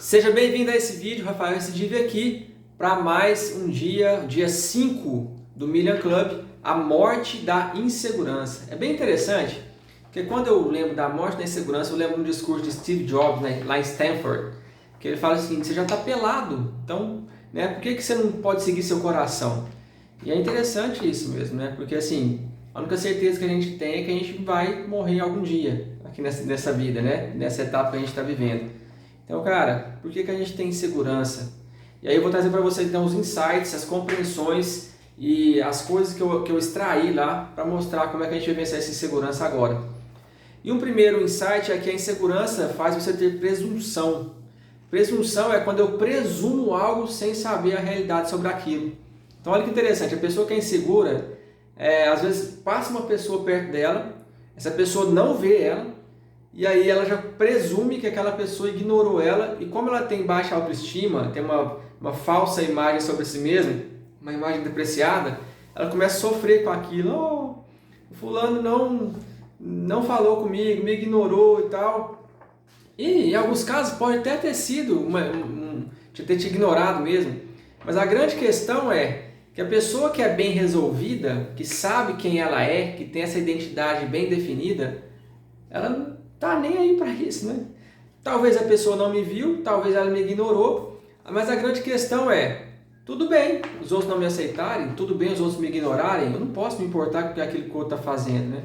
Seja bem-vindo a esse vídeo, Rafael Recidive aqui para mais um dia 5 do Million Club, a morte da insegurança. É bem interessante, porque quando eu lembro da morte da insegurança, eu lembro de um discurso de Steve Jobs, né, lá em Stanford, que ele fala assim, você já está pelado, então, né, por que você não pode seguir seu coração? E é interessante isso mesmo, né, porque assim, a única certeza que a gente tem é que a gente vai morrer algum dia, aqui nessa vida, né, nessa etapa que a gente está vivendo. Então, cara, por que a gente tem insegurança? E aí eu vou trazer para você então os insights, as compreensões e as coisas que eu extraí lá para mostrar como é que a gente vai vencer essa insegurança agora. E um primeiro insight é que a insegurança faz você ter presunção. Presunção é quando eu presumo algo sem saber a realidade sobre aquilo. Então olha que interessante, a pessoa que é insegura, às vezes passa uma pessoa perto dela, essa pessoa não vê ela, e aí ela já presume que aquela pessoa ignorou ela, e como ela tem baixa autoestima, tem uma falsa imagem sobre si mesma, uma imagem depreciada, ela começa a sofrer com aquilo. Oh, o fulano não falou comigo, me ignorou e tal. E em alguns casos pode até ter sido, de ter te ignorado mesmo, mas a grande questão é que a pessoa que é bem resolvida, que sabe quem ela é, que tem essa identidade bem definida, ela não tá nem aí para isso, né? Talvez a pessoa não me viu, talvez ela me ignorou, mas a grande questão é, tudo bem os outros não me aceitarem, tudo bem os outros me ignorarem, eu não posso me importar com aquilo que o outro está fazendo, né?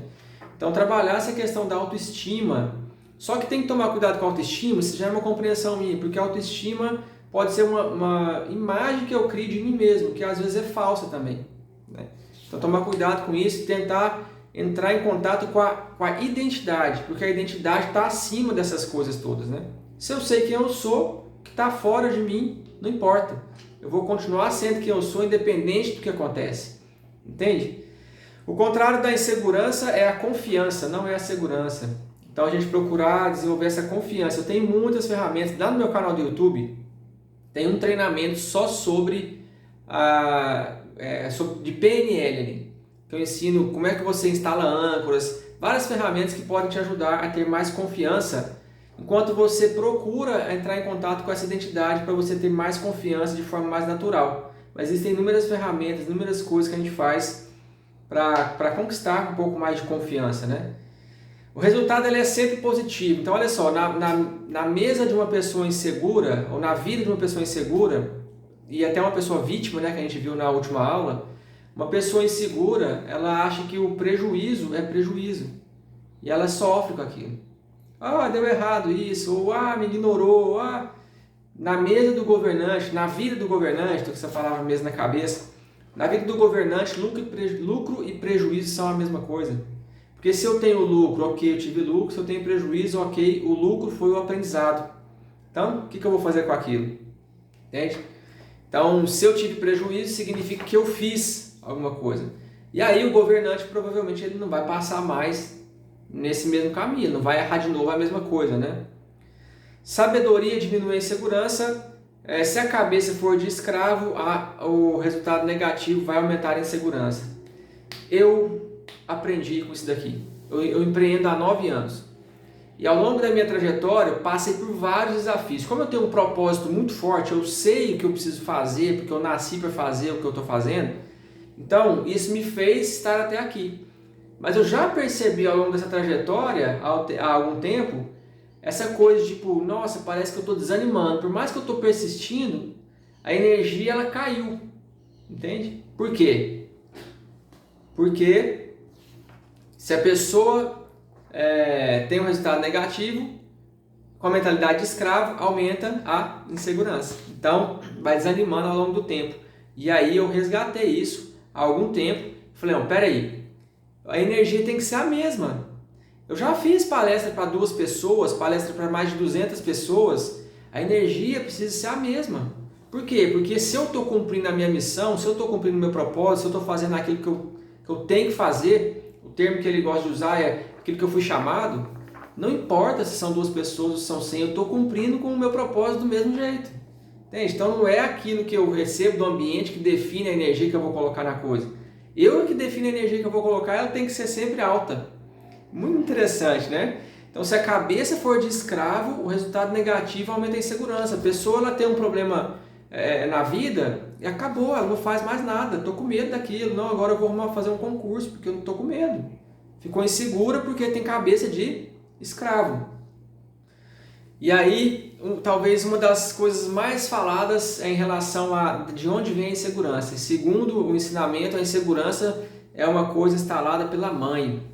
Então trabalhar essa questão da autoestima, só que tem que tomar cuidado com a autoestima, isso já é uma compreensão minha, porque a autoestima pode ser uma imagem que eu crio de mim mesmo, que às vezes é falsa também, né? Então tomar cuidado com isso e tentar entrar em contato com a identidade, porque a identidade está acima dessas coisas todas, né? Se eu sei quem eu sou, o que está fora de mim, não importa. Eu vou continuar sendo quem eu sou, independente do que acontece. Entende? O contrário da insegurança é a confiança, não é a segurança. Então a gente procurar desenvolver essa confiança. Eu tenho muitas ferramentas. Lá no meu canal do YouTube, tem um treinamento só sobre de PNL ali. Eu ensino como é que você instala âncoras, várias ferramentas que podem te ajudar a ter mais confiança, enquanto você procura entrar em contato com essa identidade para você ter mais confiança de forma mais natural. Mas existem inúmeras ferramentas, inúmeras coisas que a gente faz para conquistar um pouco mais de confiança, né? O resultado ele é sempre positivo. Então olha só, na mesa de uma pessoa insegura, ou na vida de uma pessoa insegura, e até uma pessoa vítima, né, que a gente viu na última aula, uma pessoa insegura, ela acha que o prejuízo é prejuízo. E ela sofre com aquilo. Ah, deu errado isso, ou me ignorou, Na mesa do governante, na vida do governante, estou com essa palavra mesmo na cabeça, na vida do governante, lucro e prejuízo são a mesma coisa. Porque se eu tenho lucro, ok, eu tive lucro, se eu tenho prejuízo, ok, o lucro foi o aprendizado. Então, o que eu vou fazer com aquilo? Entende? Então, se eu tive prejuízo, significa que eu fiz alguma coisa. E aí o governante provavelmente ele não vai passar mais nesse mesmo caminho, não vai errar de novo a mesma coisa, né? Sabedoria diminui a insegurança. Se a cabeça for de escravo, o resultado negativo vai aumentar a insegurança. Eu aprendi com isso daqui. Eu empreendo há 9 anos. E ao longo da minha trajetória, eu passei por vários desafios. Como eu tenho um propósito muito forte, eu sei o que eu preciso fazer, porque eu nasci para fazer o que eu estou fazendo. Então, isso me fez estar até aqui. Mas eu já percebi ao longo dessa trajetória, há algum tempo, essa coisa tipo, nossa, parece que eu estou desanimando. Por mais que eu estou persistindo, a energia ela caiu. Entende? Por quê? Porque se a pessoa tem um resultado negativo, com a mentalidade de escravo, aumenta a insegurança. Então, vai desanimando ao longo do tempo. E aí eu resgatei isso há algum tempo. Falei, não, peraí, a energia tem que ser a mesma. Eu já fiz palestra para 2 pessoas, palestra para mais de 200 pessoas. A energia precisa ser a mesma. Por quê? Porque se eu estou cumprindo a minha missão, se eu estou cumprindo o meu propósito, se eu estou fazendo aquilo que eu tenho que fazer, o termo que ele gosta de usar é aquilo que eu fui chamado, não importa se são 2 pessoas ou se são 100, eu estou cumprindo com o meu propósito do mesmo jeito. Entende? Então não é aquilo que eu recebo do ambiente que define a energia que eu vou colocar na coisa. Eu que defino a energia que eu vou colocar, ela tem que ser sempre alta. Muito interessante, né? Então, se a cabeça for de escravo, o resultado negativo aumenta a insegurança. A pessoa ela tem um problema na vida e acabou, ela não faz mais nada. Estou com medo daquilo. Não, agora eu vou fazer um concurso porque eu não estou com medo. Ficou insegura porque tem cabeça de escravo. E aí, talvez uma das coisas mais faladas é em relação a de onde vem a insegurança. Segundo o ensinamento, a insegurança é uma coisa instalada pela mãe.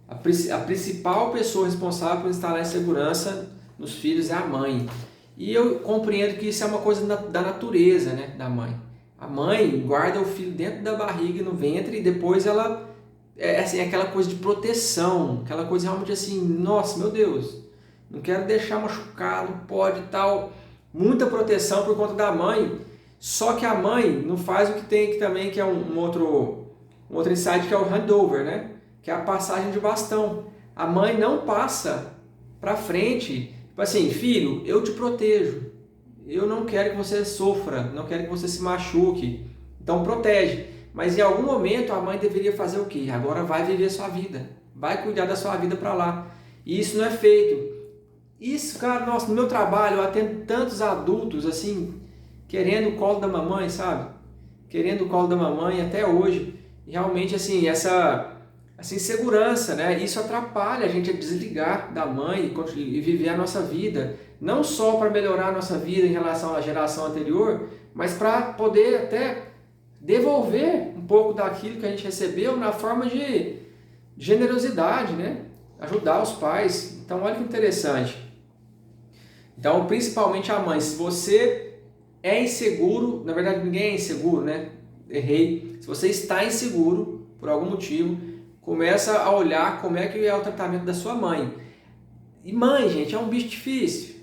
A principal pessoa responsável por instalar insegurança nos filhos é a mãe. E eu compreendo que isso é uma coisa da natureza, né, da mãe. A mãe guarda o filho dentro da barriga, no ventre, e depois ela assim, aquela coisa de proteção, aquela coisa realmente assim, nossa, meu Deus, não quero deixar machucar, não pode e tal. Muita proteção por conta da mãe. Só que a mãe não faz o que tem aqui também, que é um outro insight, que é o handover, né? Que é a passagem de bastão. A mãe não passa para frente, tipo assim, filho, eu te protejo, eu não quero que você sofra, não quero que você se machuque, então protege. Mas em algum momento a mãe deveria fazer o quê? Agora vai viver sua vida, vai cuidar da sua vida para lá. E isso não é feito. Isso, cara, nossa, no meu trabalho eu atendo tantos adultos assim, querendo o colo da mamãe, sabe? Querendo o colo da mamãe até hoje. E realmente assim, essa insegurança, né? Isso atrapalha a gente a desligar da mãe e viver a nossa vida, não só para melhorar a nossa vida em relação à geração anterior, mas para poder até devolver um pouco daquilo que a gente recebeu na forma de generosidade, né? Ajudar os pais. Então, olha que interessante. Então, principalmente a mãe, se você é inseguro, na verdade ninguém é inseguro, né? Errei. Se você está inseguro por algum motivo, começa a olhar como é que é o tratamento da sua mãe. E mãe, gente, é um bicho difícil.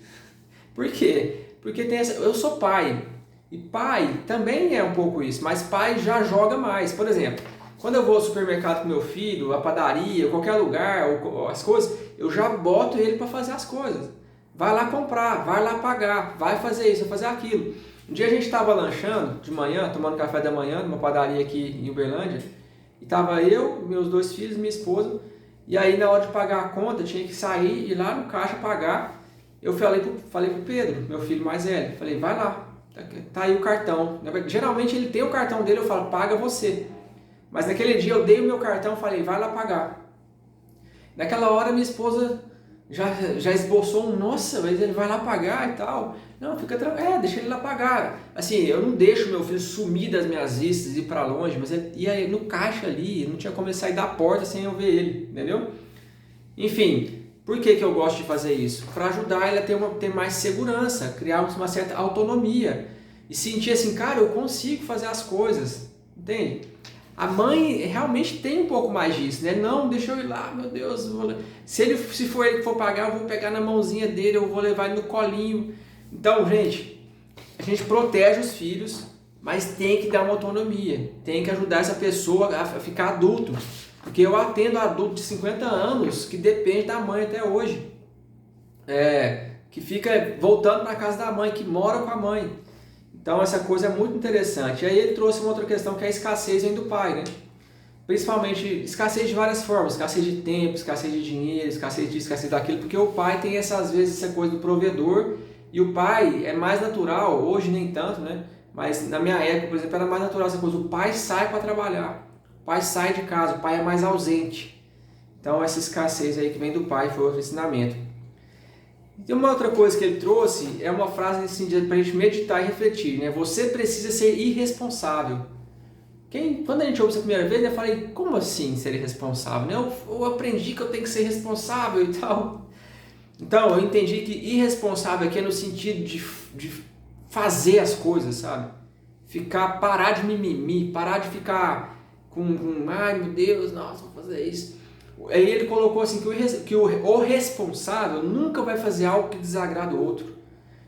Por quê? Porque eu sou pai. E pai também é um pouco isso, mas pai já joga mais. Por exemplo, quando eu vou ao supermercado com meu filho, a padaria, qualquer lugar, ou as coisas, eu já boto ele para fazer as coisas. Vai lá comprar, vai lá pagar, vai fazer isso, vai fazer aquilo. Um dia a gente estava lanchando de manhã, tomando café da manhã numa padaria aqui em Uberlândia. E tava eu, meus 2 filhos, minha esposa, e aí na hora de pagar a conta, eu tinha que sair e ir lá no caixa pagar. Eu falei pro Pedro, meu filho mais velho, falei, vai lá, tá aí o cartão. Geralmente ele tem o cartão dele, eu falo, paga você. Mas naquele dia eu dei o meu cartão e falei, vai lá pagar. Naquela hora minha esposa já esboçou nossa, mas ele vai lá pagar e tal. Não, fica tranquilo, deixa ele lá pagar. Assim, eu não deixo meu filho sumir das minhas vistas, ir para longe, mas ele ia no caixa ali, não tinha como ele sair da porta sem eu ver ele, entendeu? Enfim, por que eu gosto de fazer isso? Para ajudar ele a ter mais segurança, criar uma certa autonomia e sentir assim, cara, eu consigo fazer as coisas, entende? A mãe realmente tem um pouco mais disso, né? Não, deixa eu ir lá, meu Deus. Se for ele que for pagar, eu vou pegar na mãozinha dele, eu vou levar ele no colinho. Então, gente, a gente protege os filhos, mas tem que dar uma autonomia. Tem que ajudar essa pessoa a ficar adulto. Porque eu atendo adulto de 50 anos que depende da mãe até hoje. Que fica voltando para casa da mãe, que mora com a mãe. Então essa coisa é muito interessante. E aí ele trouxe uma outra questão que é a escassez vem do pai, né? Principalmente escassez de várias formas, escassez de tempo, escassez de dinheiro, escassez disso, escassez daquilo, porque o pai tem às vezes essa coisa do provedor, e o pai é mais natural, hoje nem tanto, né? Mas na minha época, por exemplo, era mais natural essa coisa, o pai sai para trabalhar, o pai sai de casa, o pai é mais ausente. Então essa escassez aí que vem do pai foi outro ensinamento. E uma outra coisa que ele trouxe é uma frase assim, para a gente meditar e refletir, né? Você precisa ser irresponsável. Quando a gente ouve essa primeira vez, eu falei, como assim ser irresponsável? Eu aprendi que eu tenho que ser responsável e tal. Então, eu entendi que irresponsável aqui é no sentido de fazer as coisas, sabe? Parar de mimimi, parar de ficar ai meu Deus, nossa, vou fazer isso. Aí ele colocou assim que o responsável nunca vai fazer algo que desagrada o outro,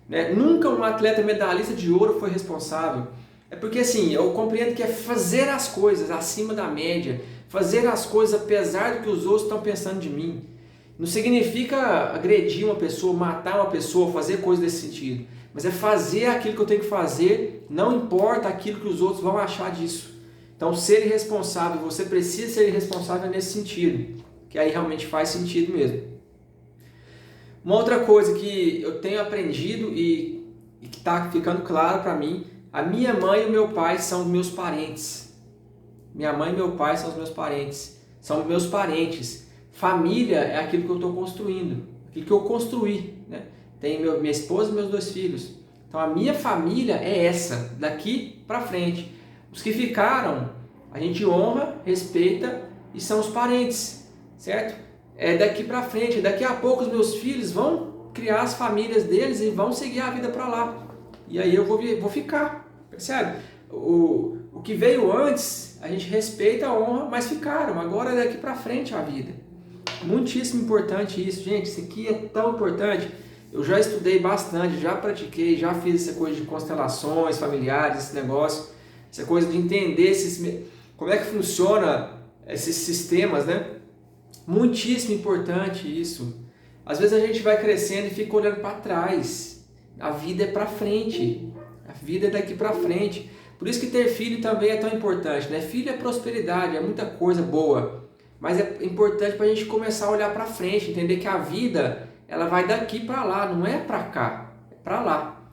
né? Nunca um atleta medalhista de ouro foi responsável. É porque assim, eu compreendo que é fazer as coisas acima da média, fazer as coisas apesar do que os outros estão pensando de mim. Não significa agredir uma pessoa, matar uma pessoa, fazer coisas desse sentido. Mas é fazer aquilo que eu tenho que fazer, não importa aquilo que os outros vão achar disso. Então, ser irresponsável, você precisa ser irresponsável nesse sentido, que aí realmente faz sentido mesmo. Uma outra coisa que eu tenho aprendido e que está ficando claro para mim, a minha mãe e o meu pai são os meus parentes. Minha mãe e meu pai são os meus parentes. São meus parentes. Família é aquilo que eu estou construindo, aquilo que eu construí, né? Tem minha esposa e meus 2 filhos. Então a minha família é essa, daqui para frente. Os que ficaram, a gente honra, respeita e são os parentes, certo? É daqui para frente. Daqui a pouco os meus filhos vão criar as famílias deles e vão seguir a vida para lá. E aí eu vou ficar, percebe? O que veio antes, a gente respeita, honra, mas ficaram. Agora é daqui para frente a vida. Muitíssimo importante isso, gente. Isso aqui é tão importante. Eu já estudei bastante, já pratiquei, já fiz essa coisa de constelações familiares, esse negócio, essa coisa de entender como é que funciona esses sistemas, né? Muitíssimo importante isso. Às vezes a gente vai crescendo e fica olhando para trás. A vida é para frente. A vida é daqui para frente. Por isso que ter filho também é tão importante, né? Filho é prosperidade, é muita coisa boa. Mas é importante para a gente começar a olhar para frente, entender que a vida ela vai daqui para lá, não é para cá, é para lá.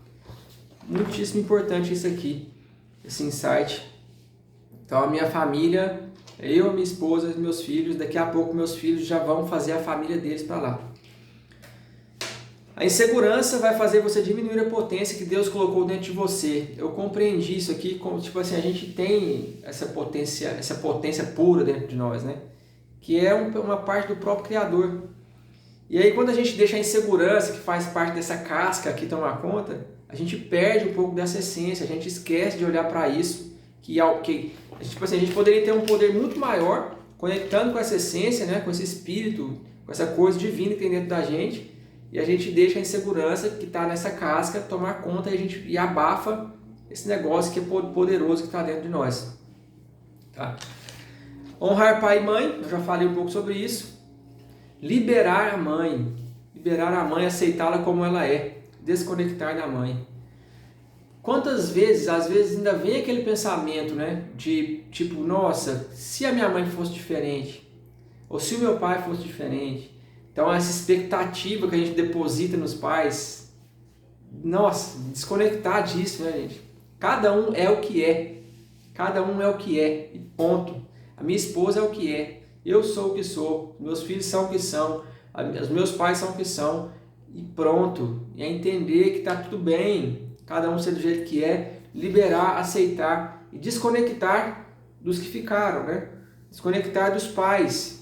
Muitíssimo importante isso aqui, esse insight. Então a minha família, eu, a minha esposa, os meus filhos, daqui a pouco meus filhos já vão fazer a família deles para lá. A insegurança vai fazer você diminuir a potência que Deus colocou dentro de você. Eu compreendi isso aqui, como tipo assim, a gente tem essa potência pura dentro de nós, né? Que é uma parte do próprio Criador. E aí quando a gente deixa a insegurança, que faz parte dessa casca aqui tomar conta, a gente perde um pouco dessa essência, a gente esquece de olhar para isso, tipo assim, a gente poderia ter um poder muito maior, conectando com essa essência, né? Com esse espírito, com essa coisa divina que tem dentro da gente, e a gente deixa a insegurança que está nessa casca tomar conta e abafa esse negócio que é poderoso que está dentro de nós. Tá? Honrar pai e mãe, eu já falei um pouco sobre isso. Liberar a mãe, aceitá-la como ela é, desconectar da mãe. Quantas vezes, às vezes ainda vem aquele pensamento, né, de tipo, nossa, se a minha mãe fosse diferente, ou se o meu pai fosse diferente. Então essa expectativa que a gente deposita nos pais, nossa, desconectar disso, né, gente? Cada um é o que é, e ponto. A minha esposa é o que é, eu sou o que sou, meus filhos são o que são, os meus pais são o que são, e pronto. E é entender que está tudo bem, cada um ser do jeito que é, liberar, aceitar e desconectar dos que ficaram, né? Desconectar dos pais.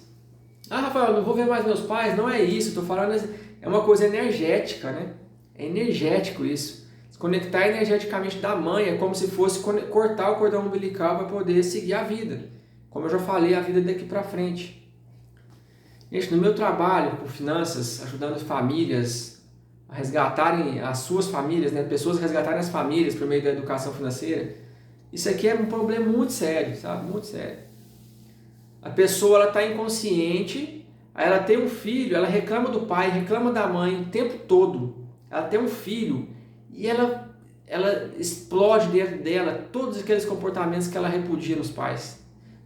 Ah, Rafael, não vou ver mais meus pais, não é isso, estou falando, é uma coisa energética, né? É energético isso. Desconectar energeticamente da mãe é como se fosse cortar o cordão umbilical para poder seguir a vida. Como eu já falei, a vida é daqui para frente. Gente, no meu trabalho com finanças, ajudando famílias a resgatarem as suas famílias, né? Pessoas a resgatarem as famílias por meio da educação financeira, isso aqui é um problema muito sério, sabe? Muito sério. A pessoa está inconsciente, aí ela tem um filho, ela reclama do pai, reclama da mãe o tempo todo. Ela tem um filho e ela explode dentro dela todos aqueles comportamentos que ela repudia nos pais.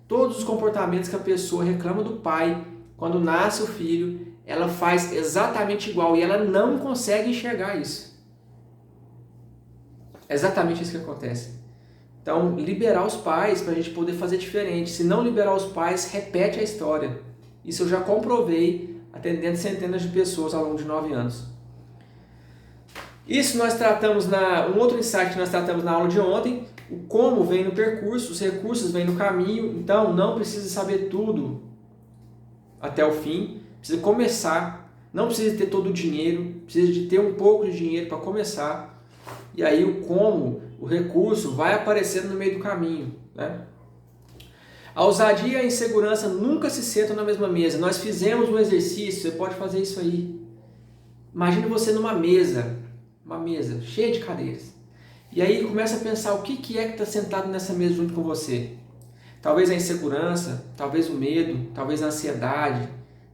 Todos os comportamentos que a pessoa reclama do pai, quando nasce o filho, ela faz exatamente igual e ela não consegue enxergar isso. É exatamente isso que acontece. Então, liberar os pais para a gente poder fazer diferente. Se não liberar os pais, repete a história. Isso eu já comprovei atendendo centenas de pessoas ao longo de 9 anos. Isso nós tratamos um outro insight que nós tratamos na aula de ontem. O como vem no percurso, os recursos vêm no caminho. Então, não precisa saber tudo até o fim. Precisa começar. Não precisa ter todo o dinheiro. Precisa de ter um pouco de dinheiro para começar. E aí o como, o recurso vai aparecendo no meio do caminho, né? A ousadia e a insegurança nunca se sentam na mesma mesa. Nós fizemos um exercício, você pode fazer isso aí. Imagine você numa mesa, uma mesa cheia de cadeiras. E aí começa a pensar o que é que está sentado nessa mesa junto com você. Talvez a insegurança, talvez o medo, talvez a ansiedade,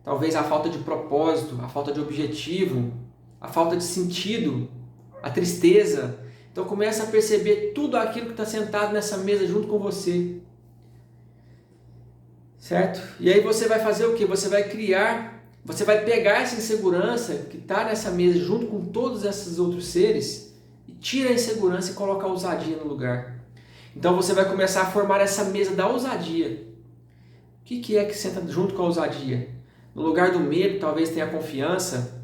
talvez a falta de propósito, a falta de objetivo, a falta de sentido, a tristeza. Então começa a perceber tudo aquilo que está sentado nessa mesa junto com você. Certo? E aí você vai fazer o quê? Você vai criar você vai pegar essa insegurança que está nessa mesa junto com todos esses outros seres e tira a insegurança e coloca a ousadia no lugar. Então você vai começar a formar essa mesa da ousadia. O que é que senta junto com a ousadia? No lugar do medo, talvez tenha a confiança.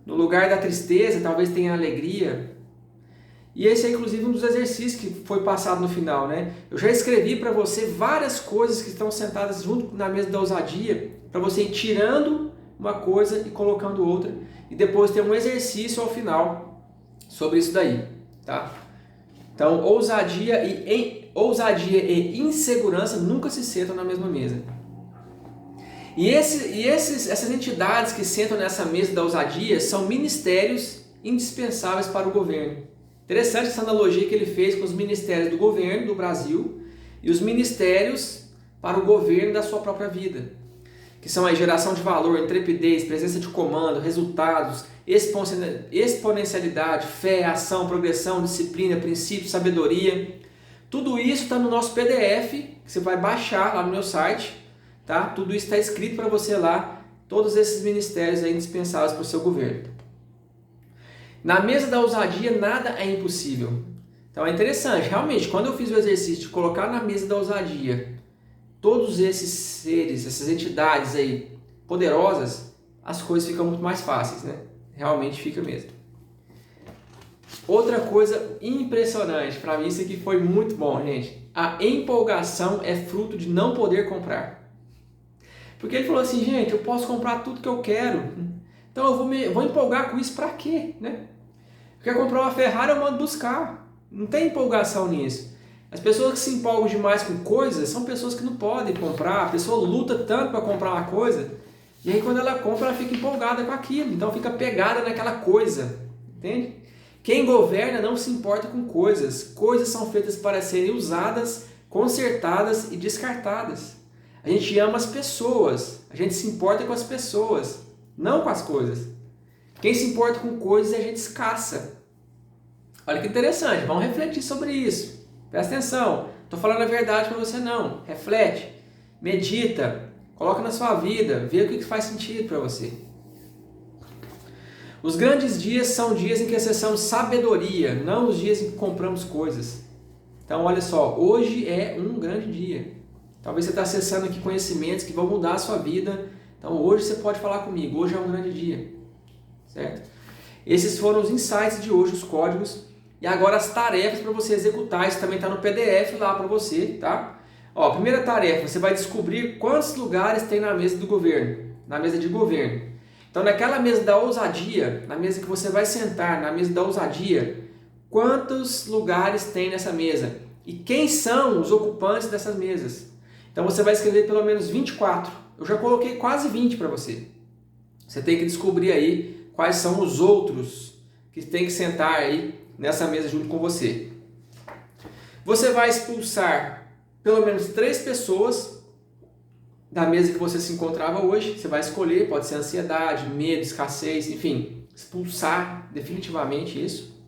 No lugar da tristeza, talvez tenha a alegria. E esse é inclusive um dos exercícios que foi passado no final, né? Eu já escrevi para você várias coisas que estão sentadas junto na mesa da ousadia, para você ir tirando uma coisa e colocando outra, e depois ter um exercício ao final sobre isso daí, tá? Então, ousadia e insegurança nunca se sentam na mesma mesa. E essas entidades que sentam nessa mesa da ousadia são ministérios indispensáveis para o governo. Interessante essa analogia que ele fez com os ministérios do governo do Brasil e os ministérios para o governo da sua própria vida, que são a geração de valor, intrepidez, presença de comando, resultados, exponencialidade, fé, ação, progressão, disciplina, princípio, sabedoria. Tudo isso está no nosso PDF, que você vai baixar lá no meu site, tá? Tudo isso está escrito para você lá, todos esses ministérios aí indispensáveis para o seu governo. Na mesa da ousadia, nada é impossível. Então é interessante, realmente, quando eu fiz o exercício de colocar na mesa da ousadia todos esses seres, essas entidades aí poderosas, as coisas ficam muito mais fáceis, né? Realmente fica mesmo. Outra coisa impressionante, para mim isso aqui foi muito bom, gente. A empolgação é fruto de não poder comprar. Porque ele falou assim, gente, eu posso comprar tudo que eu quero. Então eu vou empolgar com isso para quê, né? Quer comprar uma Ferrari, eu mando buscar. Não tem empolgação nisso. As pessoas que se empolgam demais com coisas são pessoas que não podem comprar. A pessoa luta tanto para comprar uma coisa, e aí quando ela compra, ela fica empolgada com aquilo. Então fica pegada naquela coisa. Entende? Quem governa não se importa com coisas. Coisas são feitas para serem usadas, consertadas e descartadas. A gente ama as pessoas. A gente se importa com as pessoas, não com as coisas. Quem se importa com coisas a gente escassa. Olha que interessante, vamos refletir sobre isso. Presta atenção, estou falando a verdade para você não. Reflete, medita, coloca na sua vida, vê o que faz sentido para você. Os grandes dias são dias em que acessamos sabedoria, não os dias em que compramos coisas. Então olha só, hoje é um grande dia. Talvez você está acessando aqui conhecimentos que vão mudar a sua vida. Então hoje você pode falar comigo, hoje é um grande dia. Certo? Esses foram os insights de hoje, os códigos. E agora as tarefas para você executar. Isso também está no PDF lá para você, tá? Ó, primeira tarefa, você vai descobrir quantos lugares tem na mesa do governo, na mesa de governo. Então naquela mesa da ousadia, na mesa que você vai sentar, na mesa da ousadia, quantos lugares tem nessa mesa? E quem são os ocupantes dessas mesas? Então você vai escrever pelo menos 24. Eu já coloquei quase 20 para você. Você tem que descobrir aí quais são os outros que tem que sentar aí nessa mesa junto com você. Você vai expulsar pelo menos 3 pessoas da mesa que você se encontrava hoje. Você vai escolher, pode ser ansiedade, medo, escassez, enfim, expulsar definitivamente isso.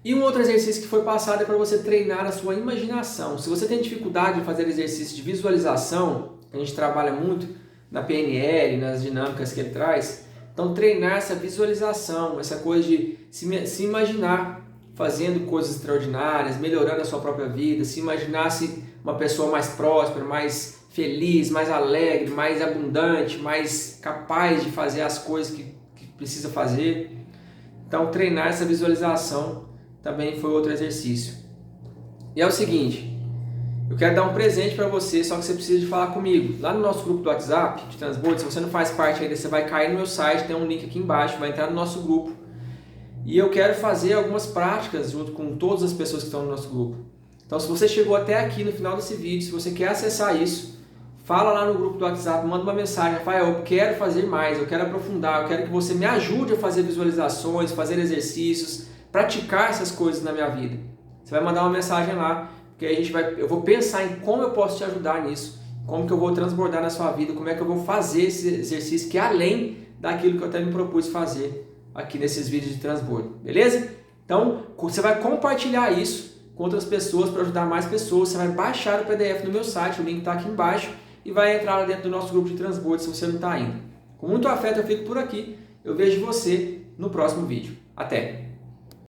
E um outro exercício que foi passado é para você treinar a sua imaginação. Se você tem dificuldade de fazer exercício de visualização, a gente trabalha muito na PNL, nas dinâmicas que ele traz, então treinar essa visualização, essa coisa de se imaginar fazendo coisas extraordinárias, melhorando a sua própria vida, se imaginasse uma pessoa mais próspera, mais feliz, mais alegre, mais abundante, mais capaz de fazer as coisas que precisa fazer. Então treinar essa visualização também foi outro exercício. E é o seguinte, eu quero dar um presente para você, só que você precisa de falar comigo. Lá no nosso grupo do WhatsApp, de transbordo, se você não faz parte ainda, você vai cair no meu site, tem um link aqui embaixo, vai entrar no nosso grupo. E eu quero fazer algumas práticas junto com todas as pessoas que estão no nosso grupo. Então se você chegou até aqui no final desse vídeo, se você quer acessar isso, fala lá no grupo do WhatsApp, manda uma mensagem, Rafael, eu quero fazer mais, eu quero aprofundar, eu quero que você me ajude a fazer visualizações, fazer exercícios, praticar essas coisas na minha vida. Você vai mandar uma mensagem lá, porque eu vou pensar em como eu posso te ajudar nisso, como que eu vou transbordar na sua vida, como é que eu vou fazer esse exercício que é além daquilo que eu até me propus fazer aqui nesses vídeos de transbordo, beleza? Então, você vai compartilhar isso com outras pessoas para ajudar mais pessoas, você vai baixar o PDF no meu site, o link está aqui embaixo, e vai entrar lá dentro do nosso grupo de transbordo se você não está ainda. Com muito afeto eu fico por aqui. Eu vejo você no próximo vídeo. Até!